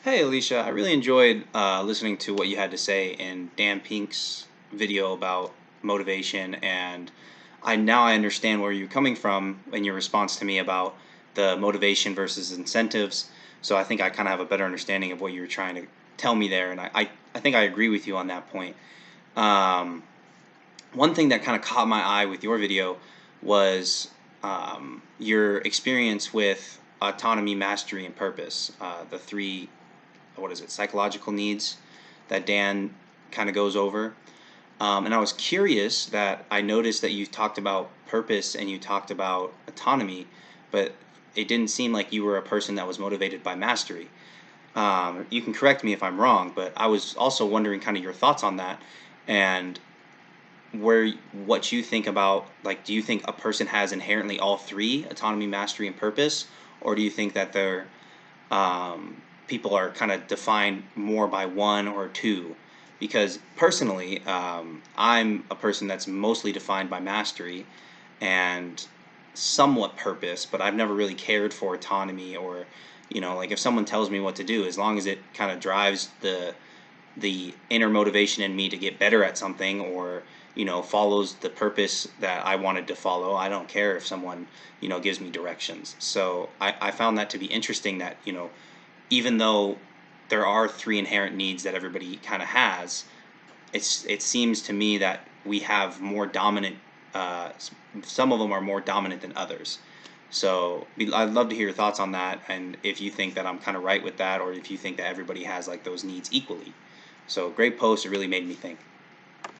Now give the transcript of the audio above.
Hey Alicia, I really enjoyed listening to what you had to say in Dan Pink's video about motivation, and I understand where you're coming from in your response to me about the motivation versus incentives. So I think I kind of have a better understanding of what you're trying to tell me there, and I think I agree with you on that point. Um, One thing that kind of caught my eye with your video was your experience with autonomy, mastery, and purpose. The three, what is it, psychological needs that Dan kind of goes over. And I was curious that I noticed that you talked about purpose and you talked about autonomy, but it didn't seem like you were a person that was motivated by mastery. You can correct me if I'm wrong, but I was also wondering kind of your thoughts on that and where what you think about, like, do you think a person has inherently all three, autonomy, mastery, and purpose, or do you think that they're people are kind of defined more by one or two? Because personally, I'm a person that's mostly defined by mastery and somewhat purpose, but I've never really cared for autonomy, or like, if someone tells me what to do, as long as it kind of drives the inner motivation in me to get better at something, or follows the purpose that I wanted to follow, I don't care if someone gives me directions. So I found that to be interesting, that even though there are three inherent needs that everybody kind of has, it seems to me that we have more dominant, some of them are more dominant than others. So I'd love to hear your thoughts on that, and if you think that I'm kind of right with that, or if you think that everybody has like those needs equally. So great post, it really made me think.